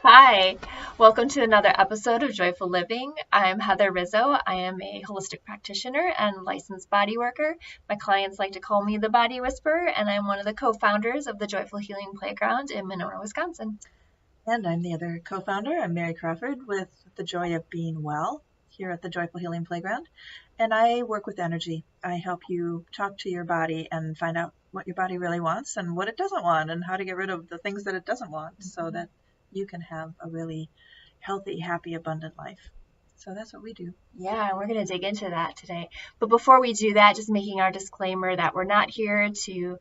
Hi, welcome to another episode of Joyful Living. I'm Heather Rizzo. I am a holistic practitioner and licensed body worker. My clients like to call me the Body Whisperer, and I'm one of the co-founders of the Joyful Healing Playground in Monroe, Wisconsin. And I'm the other co-founder. I'm Mary Crawford with The Joy of Being Well here at the Joyful Healing Playground. And I work with energy. I help you talk to your body and find out what your body really wants and what it doesn't want and how to get rid of the things that it doesn't want so that you can have a really healthy, happy, abundant life. So that's what we do. Yeah, we're going to dig into that today. But before we do that, just making our disclaimer that we're not here to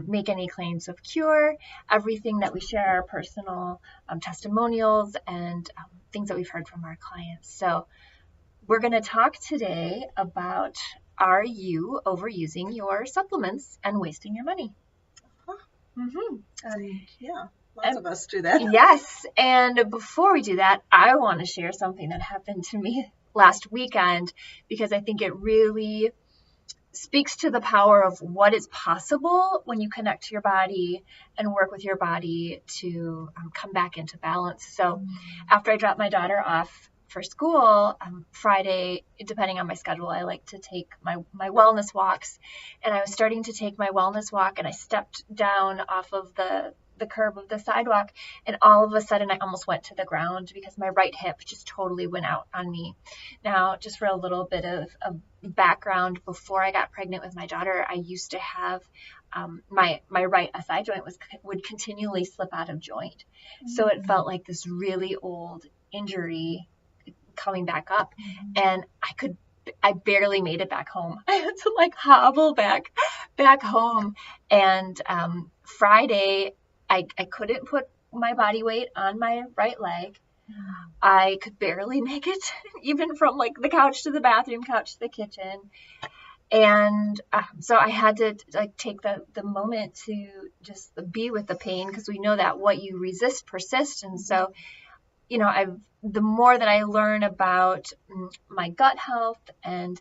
make any claims of cure. Everything that we share are personal testimonials and things that we've heard from our clients. So we're going to talk today about, are you overusing your supplements and wasting your money? Lots of us do that. Yes, and before we do that, I want to share something that happened to me last weekend because I think it really speaks to the power of what is possible when you connect to your body and work with your body to come back into balance. So after I dropped my daughter off for school, Friday, depending on my schedule, I like to take my wellness walks. And I was starting to take my wellness walk and I stepped down off of the curb of the sidewalk, and all of a sudden I almost went to the ground because my right hip just totally went out on me. Now, just for a little bit of background, before I got pregnant with my daughter, I used to have my right SI joint would continually slip out of joint. So it felt like this really old injury coming back up, and I barely made it back home. I had to like hobble back home. And Friday, I couldn't put my body weight on my right leg. I could barely make it, even from like the couch to the bathroom, couch to the kitchen. And so I had to like take the moment to just be with the pain, because we know that what you resist persists. And so, you know, the more that I learn about my gut health and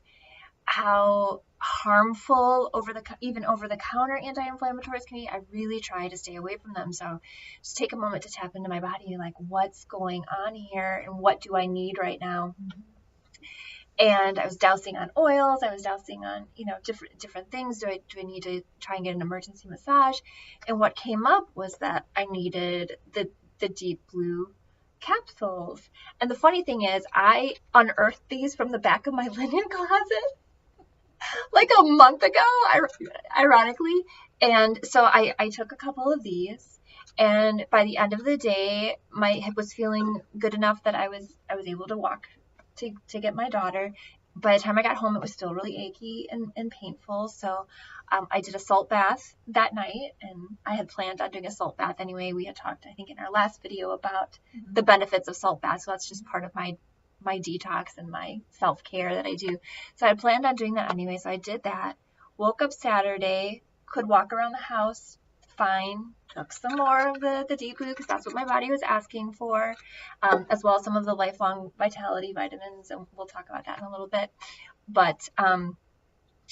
how harmful even over-the-counter anti-inflammatories can be, I really try to stay away from them. So just take a moment to tap into my body, like what's going on here and what do I need right now. And I was dousing on oils. I was dousing on, different things. Do I need to try and get an emergency massage? And what came up was that I needed the deep blue capsules. And the funny thing is, I unearthed these from the back of my linen closet like a month ago, ironically. And so I took a couple of these, and by the end of the day, my hip was feeling good enough that I was able to walk to get my daughter. By the time I got home, it was still really achy and painful. So I did a salt bath that night, and I had planned on doing a salt bath anyway. We had talked, I think, in our last video about the benefits of salt baths. So that's just part of my detox and my self-care that I do. So I planned on doing that anyway. So I did that, woke up Saturday, could walk around the house fine, took some more of the deep blue because that's what my body was asking for, as well as some of the lifelong vitality vitamins, and we'll talk about that in a little bit. But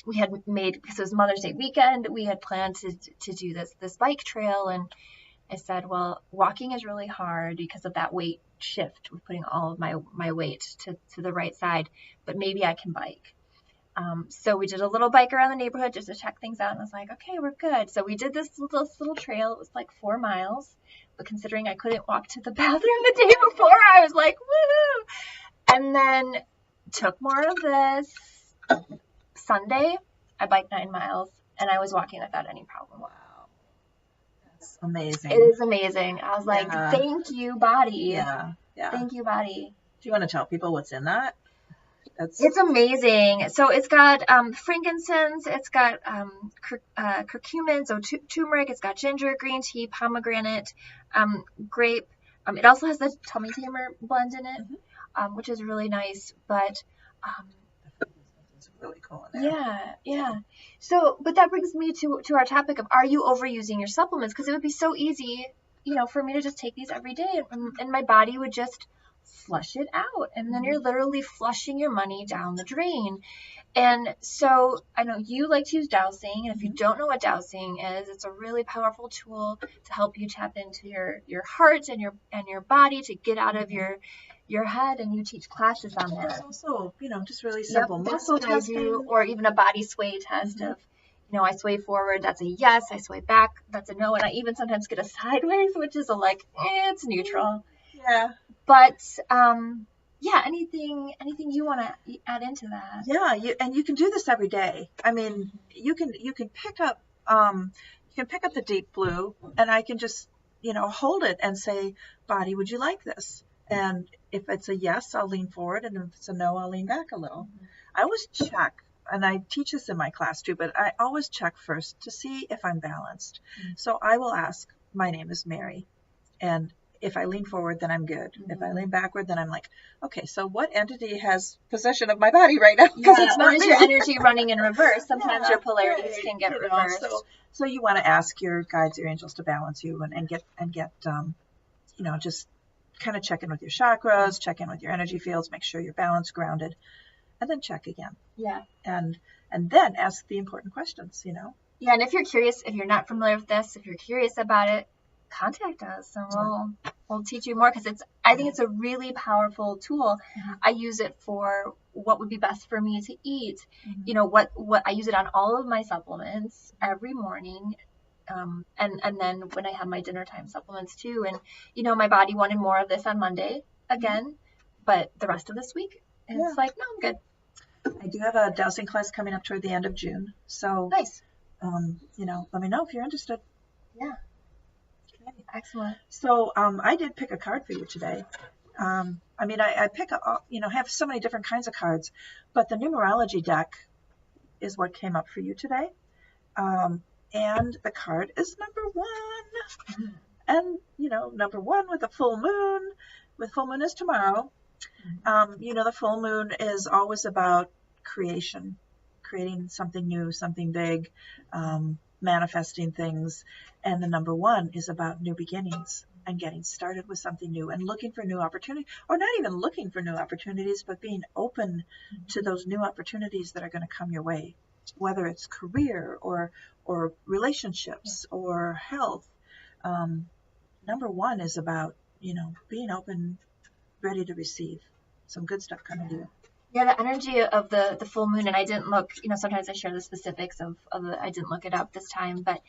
we had made, because it was Mother's Day weekend, we had planned to do this bike trail, and I said, well, walking is really hard because of that weight shift with putting all of my weight to the right side, but maybe I can bike. So we did a little bike around the neighborhood just to check things out, and I was like, okay, we're good. So we did this little trail. It was like 4 miles, but considering I couldn't walk to the bathroom the day before, I was like, woohoo! And then took more of this. Sunday, I biked 9 miles, and I was walking without any problem. Wow. That's amazing. It is amazing. I was like, thank you, body. Yeah. Thank you, body. Do you want to tell people what's in that? It's amazing. So it's got frankincense, it's got curcumin, so turmeric, it's got ginger, green tea, pomegranate, grape. It also has the tummy tamer blend in it, which is really nice. But it's really cool in there. Yeah. So, but that brings me to our topic of, are you overusing your supplements? Because it would be so easy, for me to just take these every day, and my body would just flush it out. And then you're literally flushing your money down the drain. And so I know you like to use dowsing, and if you don't know what dowsing is, it's a really powerful tool to help you tap into your heart and your body to get out of your head, and you teach classes on that. There's also, just really simple muscle testing, or even a body sway test of, I sway forward, that's a yes. I sway back, that's a no. And I even sometimes get a sideways, which is it's neutral. Yeah. But yeah, anything you want to add into that? Yeah, you can do this every day. I mean, you can pick up the deep blue, and I can just hold it and say, body, would you like this? And if it's a yes, I'll lean forward, and if it's a no, I'll lean back a little. I always check, and I teach this in my class too, but I always check first to see if I'm balanced. So I will ask, my name is Mary, and if I lean forward, then I'm good. If I lean backward, then I'm like, okay, so what entity has possession of my body right now? Because it's not your energy running in reverse. Sometimes your polarities can get reversed. So you want to ask your guides, your angels to balance you and get just kind of check in with your chakras, check in with your energy fields, make sure you're balanced, grounded, and then check again. Yeah. And then ask the important questions, Yeah, and if you're curious, if you're not familiar with this, if you're curious about it, contact us and we'll teach you more, because I think it's a really powerful tool. I use it for what would be best for me to eat. What I use it on all of my supplements every morning. And then when I have my dinner time supplements too. And my body wanted more of this on Monday again, but the rest of this week it's like, no, I'm good. I do have a dowsing class coming up toward the end of June. So nice. Let me know if you're interested. Yeah. Excellent. So I did pick a card for you today. I pick have so many different kinds of cards, but the numerology deck is what came up for you today. And the card is number 1. And, number 1 with a full moon. With full moon is tomorrow. The full moon is always about creation, creating something new, something big, manifesting things. And the number 1 is about new beginnings and getting started with something new and looking for new opportunities, or not even looking for new opportunities, but being open to those new opportunities that are going to come your way, whether it's career or relationships or health. Number 1 is about, being open, ready to receive some good stuff coming to you. Yeah, the energy of the full moon, and I didn't look, sometimes I share the specifics of I didn't look it up this time, but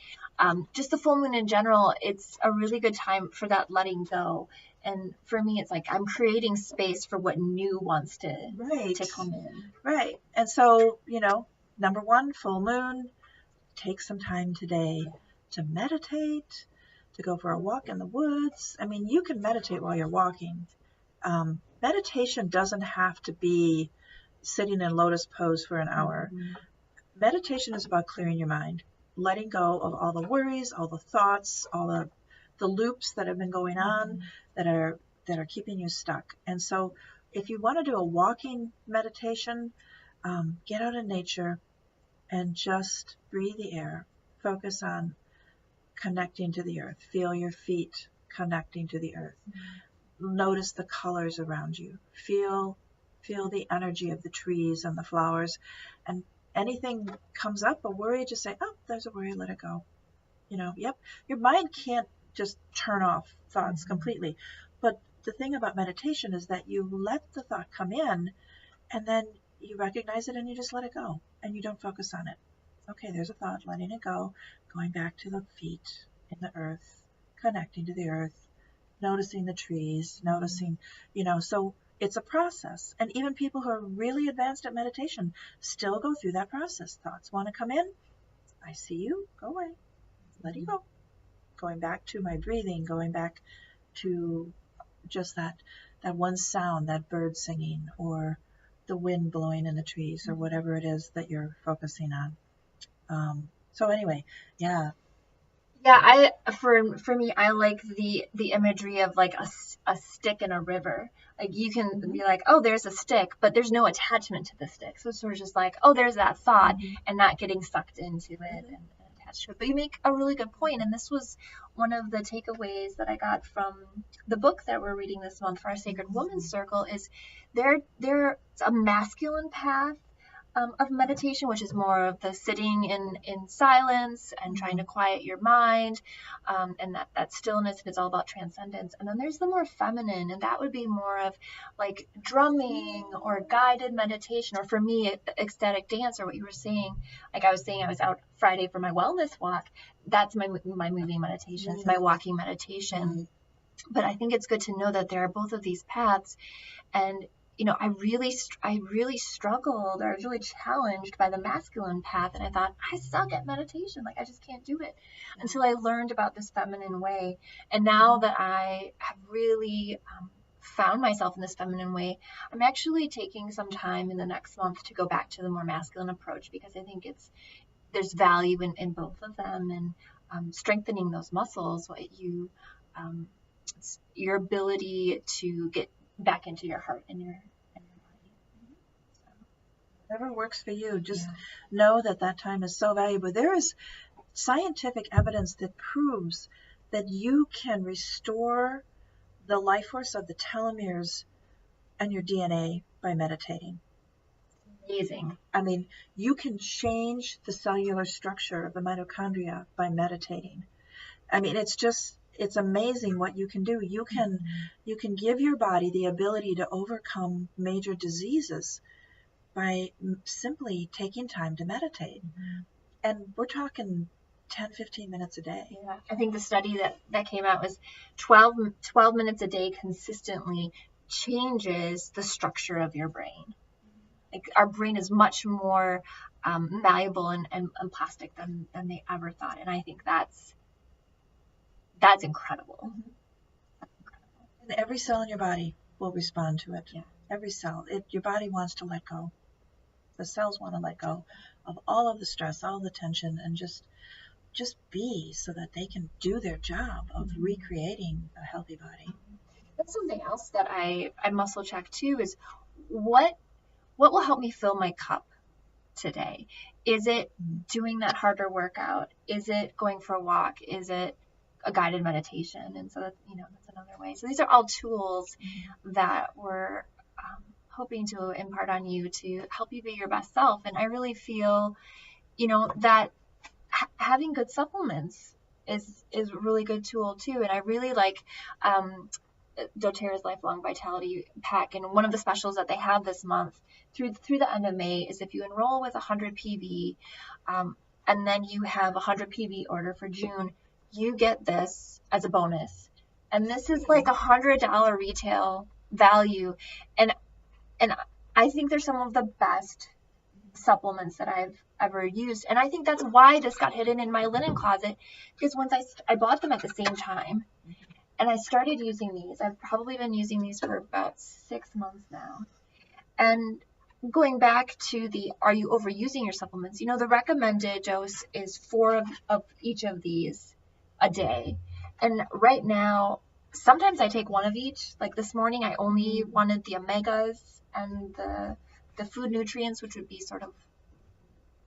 just the full moon in general, it's a really good time for that letting go. And for me, it's like I'm creating space for what new wants to come in. Right. And so, number 1, full moon, take some time today to meditate, to go for a walk in the woods. I mean, you can meditate while you're walking. Meditation doesn't have to be sitting in lotus pose for an hour. Meditation is about clearing your mind, letting go of all the worries, all the thoughts, all the loops that have been going on that are keeping you stuck. And so if you want to do a walking meditation, get out in nature and just breathe the air. Focus on connecting to the earth. Feel your feet connecting to the earth. Notice the colors around you. Feel the energy of the trees and the flowers. And anything comes up, a worry, just say, oh, there's a worry, let it go. Your mind can't just turn off thoughts completely. But the thing about meditation is that you let the thought come in, and then you recognize it and you just let it go, and you don't focus on it. Okay, there's a thought, letting it go, going back to the feet in the earth, connecting to the earth, noticing the trees, noticing, so it's a process. And even people who are really advanced at meditation still go through that process. Thoughts want to come in. I see you. Go away. Let it go. Going back to my breathing, going back to just that one sound, that bird singing, or the wind blowing in the trees, or whatever it is that you're focusing on. So anyway, yeah. Yeah, for me, I like the imagery of like a stick in a river. Like you can be like, oh, there's a stick, but there's no attachment to the stick. So it's sort of just like, oh, there's that thought, and not getting sucked into it and attached to it. But you make a really good point, and this was one of the takeaways that I got from the book that we're reading this month for our Sacred Women's Circle is there's a masculine path of meditation, which is more of the sitting in silence and trying to quiet your mind, and that stillness is all about transcendence. And then there's the more feminine, and that would be more of like drumming or guided meditation, or for me, ecstatic dance, or what you were saying. Like I was saying, I was out Friday for my wellness walk. That's my moving meditation. It's my walking meditation. But I think it's good to know that there are both of these paths, and I really struggled, or I was really challenged by the masculine path, and I thought, I suck at meditation, like I just can't do it, until I learned about this feminine way. And now that I have really found myself in this feminine way, I'm actually taking some time in the next month to go back to the more masculine approach, because I think there's value in both of them, and strengthening those muscles, your ability to get back into your heart and your body. So, whatever works for you, just know that time is so valuable. There is scientific evidence that proves that you can restore the life force of the telomeres and your DNA by meditating. Amazing. I mean, you can change the cellular structure of the mitochondria by meditating. I mean, it's amazing what you can do. You can give your body the ability to overcome major diseases by simply taking time to meditate. And we're talking 10, 15 minutes a day. Yeah. I think the study that came out was 12 minutes a day consistently changes the structure of your brain. Like our brain is much more malleable and plastic than they ever thought. And I think that's incredible. And every cell in your body will respond to it. Yeah. Every cell. Your body wants to let go. The cells want to let go of all of the stress, all of the tension, and just be, so that they can do their job of recreating a healthy body. That's something else that I muscle check too, is what will help me fill my cup today? Is it doing that harder workout? Is it going for a walk? Is it a guided meditation? And so that's another way. So these are all tools that we're hoping to impart on you to help you be your best self. And I really feel, that having good supplements is a really good tool too. And I really like doTERRA's Lifelong Vitality Pack. And one of the specials that they have this month through the end of May is if you enroll with 100 PV, and then you have 100 PV order for June, you get this as a bonus. And this is like $100 retail value. And I think they're some of the best supplements that I've ever used. And I think that's why this got hidden in my linen closet, because once I bought them at the same time and I started using these. I've probably been using these for about 6 months now. And going back to are you overusing your supplements? The recommended dose is 4 of each of these a day. And right now, sometimes I take 1 of each. Like this morning, I only wanted the omegas and the food nutrients, which would be sort of,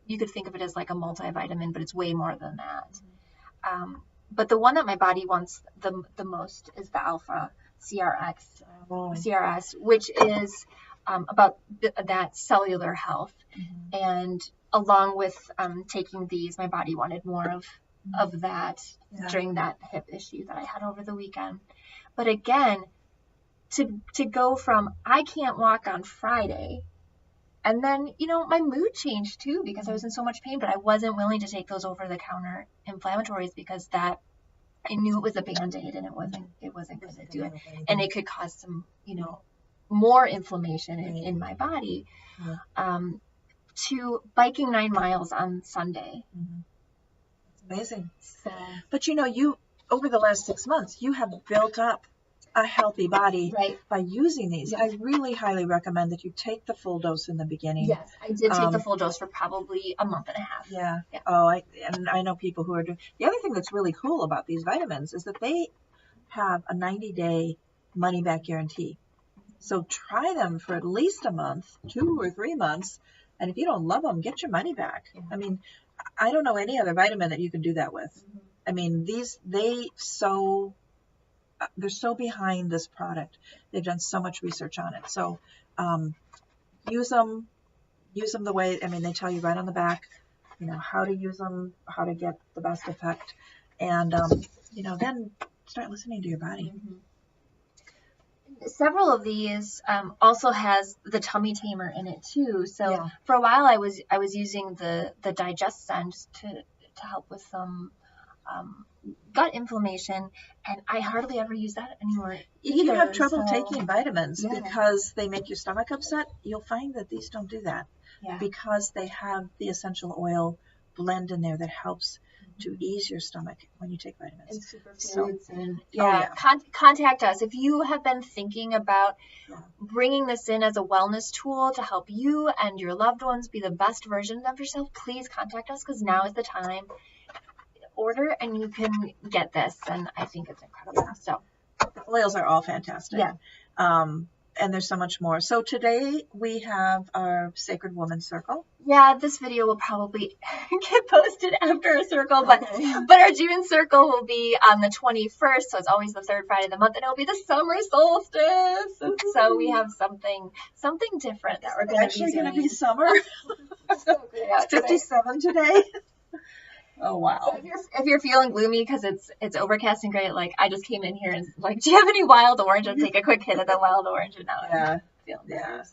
you could think of it as like a multivitamin, but it's way more than that. But the one that my body wants the most is the Alpha CRS, which is about that cellular health. And along with taking these, my body wanted more of that during that hip issue that I had over the weekend. But again, to go from I can't walk on Friday, and then my mood changed too, because I was in so much pain, but I wasn't willing to take those over-the-counter inflammatories, because that I knew it was a Band-Aid and it wasn't going to do it, and it could cause some more inflammation in my body. To biking 9 miles on Sunday. Amazing. So, but you over the last 6 months, you have built up a healthy body by using these. I really highly recommend that you take the full dose in the beginning. Yes, I did take the full dose for probably a month and a half. Yeah. Oh, I know people who are doing. The other thing that's really cool about these vitamins is that they have a 90-day money-back guarantee. So try them for at least a month, 2 or 3 months, and if you don't love them, get your money back. I mean, I don't know any other vitamin that you can do that with. Mhm. I mean, they're so behind this product. They've done so much research on it. So use them the way, I mean, they tell you right on the back, how to use them, how to get the best effect. And, then start listening to your body. Mhm. Several of these also has the tummy tamer in it too. So Yeah. for a while I was using the digest send to help with some gut inflammation, and I hardly ever use that anymore If either. you have trouble So, taking vitamins yeah. because they make your stomach upset, you'll find that these don't do that. Yeah. Because they have the essential oil blend in there that helps to ease your stomach when you take vitamins. And superfoods. So, and yeah. Contact us if you have been thinking about Yeah. bringing this in as a wellness tool to help you and your loved ones be the best versions of yourself. Please contact us, because now is the time. Order and you can get this, and I think it's incredible. So the oils are all fantastic. Yeah. And there's so much more. So today we have our Sacred Woman Circle. Yeah, this video will probably get posted after a circle, but Okay. but our June circle will be on the 21st, so it's always the third Friday of the month, and it'll be the summer solstice. And so we have something different that we're going to be Actually doing. going to be summer. It's 57 today. Oh wow. So if you're feeling gloomy because it's overcast and gray, like I just came in here and like, do you have any wild orange? And take a quick hit of the wild orange, and now I'm feeling better.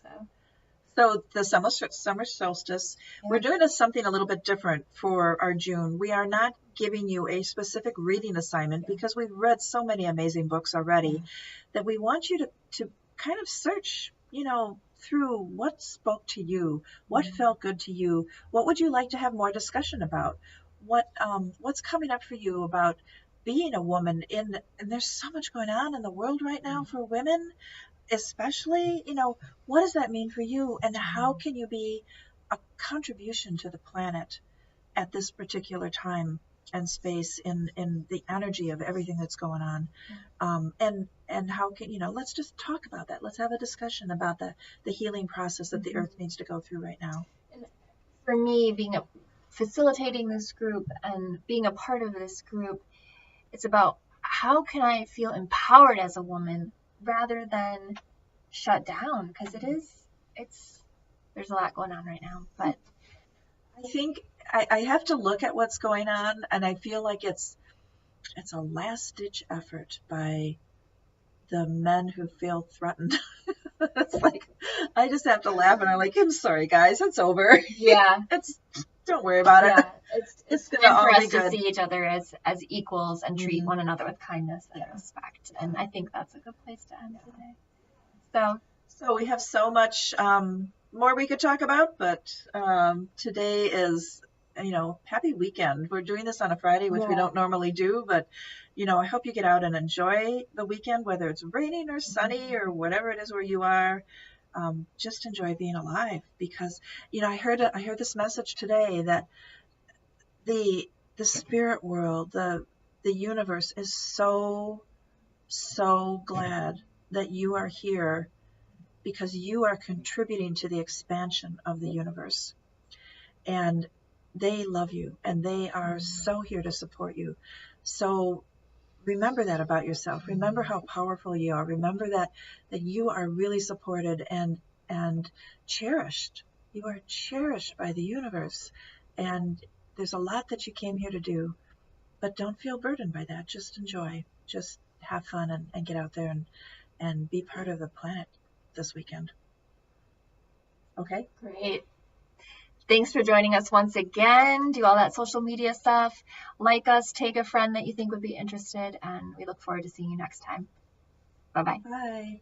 So the summer solstice, we're doing something a little bit different for our June. We are not giving you a specific reading assignment because we've read so many amazing books already that we want you to kind of search, through what spoke to you, what felt good to you, what would you like to have more discussion about, what's coming up for you about being a woman and there's so much going on in the world right now for women. Especially, what does that mean for you, and how can you be a contribution to the planet at this particular time and space in the energy of everything that's going on? And how can, let's just talk about that. Let's have a discussion about the healing process that the earth needs to go through right now. And for me, facilitating this group and being a part of this group, it's about how can I feel empowered as a woman rather than shut down, because there's a lot going on right now. But I think I have to look at what's going on, and I feel like it's a last-ditch effort by the men who feel threatened. It's like, I just have to laugh, and I'm like, I'm sorry, guys, it's over. Yeah. Don't worry about it. It's good for us to see each other as equals and treat one another with kindness and respect. And I think that's a good place to end today. So we have so much more we could talk about, but today is, happy weekend. We're doing this on a Friday, which we don't normally do, but, I hope you get out and enjoy the weekend, whether it's raining or sunny or whatever it is where you are. Just enjoy being alive, because, I heard this message today that the spirit world, the universe is so glad that you are here, because you are contributing to the expansion of the universe, and they love you, and they are so here to support you. So remember that about yourself. Remember how powerful you are. Remember that you are really supported and cherished. You are cherished by the universe, and there's a lot that you came here to do, but don't feel burdened by that. Just enjoy. Just have fun and get out there and be part of the planet this weekend. Okay? Great. Thanks for joining us once again. Do all that social media stuff. Like us, take a friend that you think would be interested, and we look forward to seeing you next time. Bye-bye. Bye.